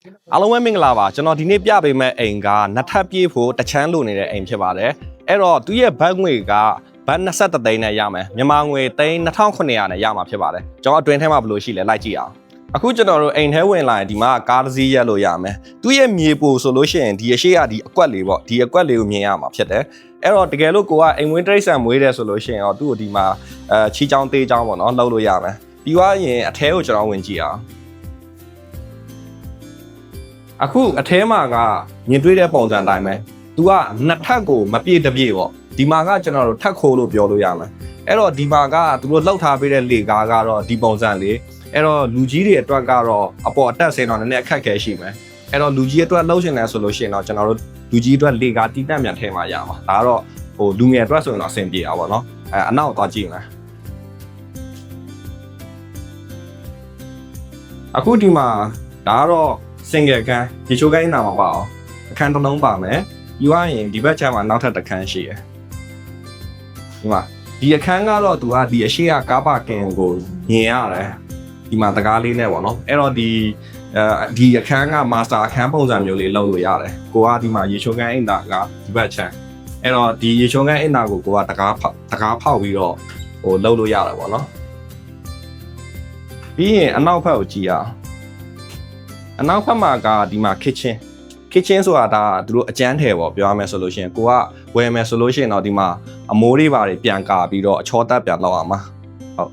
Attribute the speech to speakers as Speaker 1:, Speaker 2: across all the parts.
Speaker 1: အားလုံးပဲမင်္ဂလာပါကျွန်တော်ဒီနေ့ပြပေးမယ့်အိမ်ကနှစ်ထပ်ပြေးဖို့တချမ်းလိုနေတဲ့အိမ်ဖြစ်ပါတယ်အဲ့တော့သူရဲ့ဘတ်ငွေကဘတ်23သိန်းနဲ့ရမယ်မြန်မာငွေသိန်း2900နဲ့ရမှာဖြစ်ပါတယ်ကျွန်တော်အတွင်းထဲမှာဘယ်လိုရှိလဲလိုက်ကြည့်အောင်အခုကျွန်တော်တို့အိမ်ထဲဝင်လာရင်ဒီမှာကားတစ်စီးရက်လို့ရမယ်သူရဲ့မြေပိုဆိုလို့ရှိရင်ဒီအရှိကဒီအကွက်လေးပေါ့ဒီအကွက်လေးကိုမြင်ရမှာဖြစ်တယ်အဲ့တော့တကယ်လို့ကိုကအိမ်ဝင်တိရစ္ဆာန်မွေးတယ်ဆိုလို့ရှိရင်တော့သူ့ကိုဒီမှာချီချောင်းသေးချောင်းပေါ့နော်လှုပ်လို့ရမယ်ပြီးသွားရင်အထဲကိုကျွန်တော်ဝင်ကြည့်အောင်အခုအထဲမှာကမြင်တွေ့တဲ့ပုံစံတိုင်းပဲသူကနှစ်ထပ်ကိုမပြည့်တပြည့်ပေါ့ဒီမှာကကျွန်တော်တို့ထပ်ခိုးလို့ပြောလို့ရမယ်အဲ့တော့ဒီမှာကသူတို့လှုပ်ထားပေးတဲ့လေကားကတော့ဒီပုံစံလေးအဲ့တော့လူကြီးတွေအတွက်ကတော့အပေါ်အတက်ဆင်းတော့နည်းနည်းအခက်ခဲရှိမယ်အဲ့တော့လူကြီးအတွက်လှုပ်ရှင်တယ်ဆိုလို့ရှိရင်တော့ကျွန်တော်တို့လူကြီးအတွက်လေကားတီးတက်မြန်ထဲမှာရမှာဒါကတော့ဟိုလူငယ်အတွက်ဆိုရင်တော့အဆင်ပြေအောင်ပေါ့နော်အနောက်သွားကြည့်မယ်အခုဒီမှာဒါကတော့single ခန်းရေချိုးကိုင်းနာမှာပါအောင်အခန်းတစ်လုံးပါမယ်ယူရရင်ဒီဘက်ချမ်းမှာနောက်ထပ်တစ်ခန်းရှိရယ်ဒီမှာဒီအခန်းကတော့သူကဒီအရှိကကားပါကင်ကိုမြင်ရတယ်ဒီမှာတကားလေးနဲ့ပေါ့နော်အဲ့တော့ဒီအခန်းကမာစတာအခန်းပုံစံမျိုးလေးလုပ်လို့ရတယ်ကိုကဒီမှာရေချိုးကိုင်းအိမ်သာကဒီဘက်ချမ်းအဲ့တော့ဒီရေချိုးကိုင်းအိမ်သာကိုကတကားဖောက်ပြီးတော့ဟိုလုပ်လို့ရတယ်ပေါ့နော်ပြီးရင်အနောက်ဘက်ကိုကြည့်ရအောင်အနောက်ဘက်မှာကဒီမှာ kitchen ဆိုတာဒါသူတို့အကျန်းထည်ပေါ့ပြောရမယ်ဆိုလို့ရှိရင်ကိုကဝယ်မယ်ဆိုလို့ရှိရင်တော့ဒီမှာအမိုးတွေပါတွေပြန်ကာပြီးတော့အချောတက်ပြန်လောက်အောင်ပါဟုတ်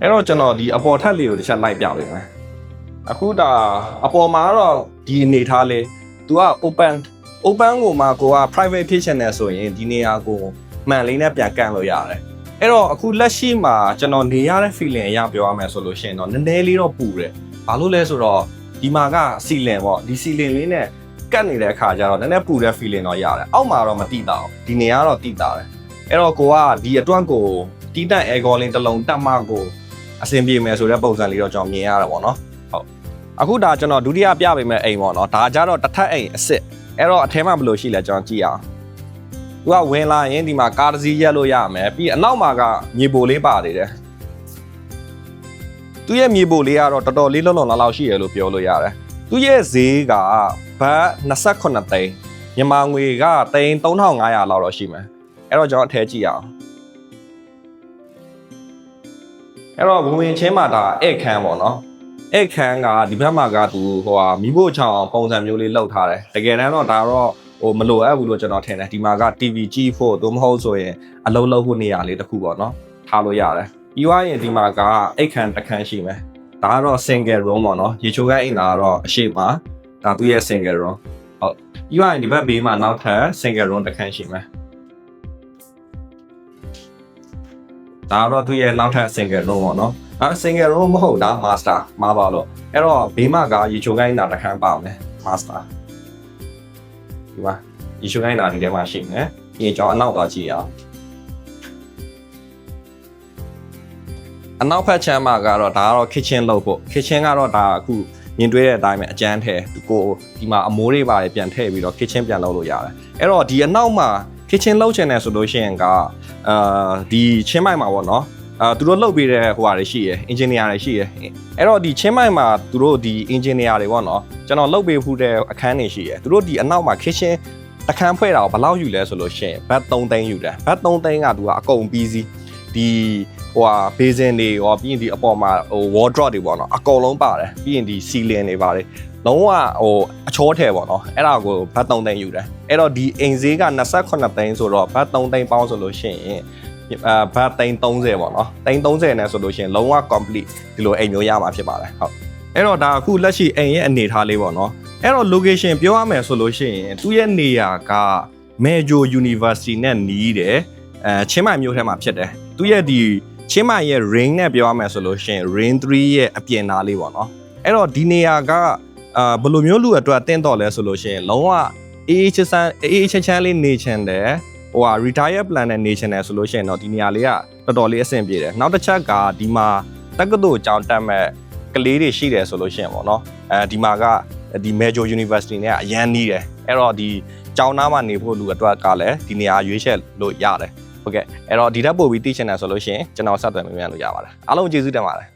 Speaker 1: အဲ့တော့ကျွန်တော်ဒီအပေါ်ထပ်လေးကိုတစ်ချက်လိုက်ပြပေးမယ်အခုဒါအပေါ်မှာတော့ဒီအနေထားလေးသူက open ကိုမှကိုက private kitchen နဲ့ဆိုရင်ဒီနေရာကိုမှန်လေးနဲ့ပြန်ကန်လို့ရတယ်အဲ့တော့အခုလက်ရှိမှာကျွန်တော်နေရတဲ့ feeling အရပြောရမယ်ဆိုလို့ရှိရင်တော့နည်းနည်းလေးတော့ပူတယ်။ဘာလို့လဲဆိုတော့ဒီမှာက ceiling ပေါ့ဒီ ceiling လေးနဲ့ကတ်နေတဲ့အခါကျတော့နည်းနည်းပူတဲ့ feeling တော့ရတယ်။အောက်မှာတော့မတိတာဘူး။ဒီနေရာတော့တိတာတယ်။အဲ့တော့ကိုကဒီအတွန့်ကိုတီးတန့် aircon လေးတစ်လုံးတက်မှကိုအဆင်ပြေမယ်ဆိုတဲ့ပုံစံလေးတော့ကျွန်တော်မြင်ရတယ်ပေါ့နော်။ဟုတ်။အခုဒါကျွန်တော်ဒုတိယပြပေးမယ့်အိမ်ပေါ့နော်။ဒါကြတော့တစ်ထပ်အိမ်အစ်စ်။အဲ့တော့အထဲမှာဘယ်လိုရှိလဲကျွန်တော်ကြည့်အောင်။သူကဝင်လာရင်ဒီမှာကားတစ်စီးရက်လို့ရမယ်ပြီးအနောက်မှာကမြေပိုလေးပါနေတယ်သူရဲ့မြေပိုလေးကတော့တော်တော်လေးလုံလုံလောက်ရှိရလို့ပြောလို့ရတယ်သူရဲ့ဈေးကဘတ်28သိန်းမြန်မာငွေကသိန်း3500လောက်တော့ရှိမယ်အဲ့တော့ကျွန်တော်အထဲကြည့်အောင်အဲ့တော့ဝင်ချင်းမှာဒါဧည့်ခန်းပေါ့နော်ဧည့်ခန်းကဒီဘက်မှာကသူဟိုဟာမိဖို့ချောင်းပုံစံမျိုးလေးလောက်ထားတယ်တကယ်တမ်းတော့ဒါတော့ဟိုမလိုအပ်ဘူးလို့ကျွန်တော်ထင်တယ်ဒီမှာက TV ကြည့်ဖို့သို့မဟုတ်ဆိုရင်အလုံးလုံးဖို့နေရာလေးတစ်ခုပေါ့နော်ထားလို့ရတယ်ပြီးွားရင်ဒီမှာကအိတ်ခမ်းတစ်ခန်းရှိမယ်ဒါကတော့ single room ပေါ့နော်ရေချိုးကအိမ်သာကတော့အရှိပါဒါသူရဲ့ single room ဟုတ်ပြီးွားရင်ဒီဘက်ဘေးမှာနောက်ထပ် single room တစ်ခန်းရှိမယ်ဒါကတော့သူရဲ့နောက်ထပ် single room ပေါ့နော်အဲ single room မဟုတ်ဒါ master မှာပါလို့အဲ့တော့ဘေးမှာကရေချိုးကအိမ်သာတစ်ခန်းပါမယ် masterဒီမှာရေချိုးကိုင်းနာဒီထဲမှာရှိမယ်။ပြင်ကြောင်းအနောက်သွားကြည့်ရအောင်။အနောက်ဖက်ချမ်းမှာကတော့ဒါကတော့ kitchen လုပ်ဖို့ kitchen ကတော့ဒါအခုမြင်တွေ့တဲ့အတိုင်းပဲအကျန်းထဲကိုဒီမှာအမိုးတွေပါတယ်ပြန်ထည့်ပြီးတော့ kitchen ပြန်လုပ်လို့ရတယ်။အဲ့တော့ဒီအနောက်မှာ kitchen လုပ်ချင်တယ်ဆိုလို့ရှိရင်ကဒီချင်းမိုင်မှာပေါ့နော်။သူတို့လုပ်ပေးတဲ့ဟိုဟာတွေရှိရယ် engineer တွေရှိရယ်အဲ့တော့ဒီချင်းမိုင်မှာသူတို့ဒီ engineer တွေပေါ့နော်ကျွန်တော်လုပ်ပေးဖူးတဲ့အခန်းတွေရှိရယ်သူတို့ဒီအနောက်မှာ kitchen အခန်းဖွဲ့တာကိုဘယ်လောက်ယူလဲဆိုလို့ရှိရင်ဘတ်3သိန်းယူတယ်ဘတ်3သိန်းကသူကအကုန်ပြီးစီဒီဟိုဟာ basin တွေရောပြီးရင်ဒီအပေါ်မှာဟို wardrobe တွေပေါ့နော်အကုန်လုံးပါတယ်ပြီးရင်ဒီ ceiling တွေပါတယ်လုံးဝဟိုအချောထည်ပေါ့နော်အဲ့ဒါကိုဘတ်3သိန်းယူတယ်အဲ့တော့ဒီအိမ်ဈေးက28သိန်းဆိုတော့ဘတ်3သိန်းပေါင်းဆိုလို့ရှိရင်ဘတ်သိန်း30ပေါ့နော်သိန်း30နဲ့ဆိုလို့ရှိရင်လုံးဝ complete ဒီလိုအိမ်မျိုးရမှာဖြစ်ပါတယ်ဟုတ်အဲ့တော့ဒါအခုလက်ရှိအိမ်ရဲ့အနေထားလေးပေါ့နော်အဲ့တော့ location ပြောရမယ်ဆိုလို့ရှိရင်သူ့ရဲ့နေရာက Major University နဲ့နီးတယ်ချင်းမိုင်မြို့ထဲမှာဖြစ်တယ်သူ့ရဲ့ဒီချင်းမိုင်ရဲ့ ring နဲ့ပြောရမယ်ဆိုလို့ရှိရင် ring 3ရဲ့အပြင်သားလေးပေါ့နော်အဲ့တော့ဒီနေရာကဘယ်လိုမျိုးလူအတွက်တင့်တော်လဲဆိုလို့ရှိရင်လုံးဝအေးချမ်းလေးနေချင်တယ်ဟိုဟာ retire plan နဲ့နေချင်တယ်ဆိုလို့ရှိရင်တော့ဒီနေရာလေးကတော်တော်လေးအဆင်ပြေတယ်နောက်တစ်ချက်ကဒီမှာတက္ကသိုလ်ကျောင်းတက်မဲ့ကလေးတွေရှိတယ်ဆိုလို့ရှိရင်ပေါ့နော်ဒီမှာကဒီ Major University နဲ့အရန်နီးတယ်အဲ့တော့ဒီကျောင်းသားမှာနေဖို့လူအတွက်ကလည်းဒီနေရာရွေးချယ်လို့ရတယ်ဟုတ်ကဲ့အဲ့တော့ဒီထက်ပိုပြီးသိချင်တယ်ဆိုလို့ရှိရင်ကျွန်တော်ဆက်သွယ်မေးမြန်းလို့ရပါတယ်အားလုံးကျေးဇူးတင်ပါတယ်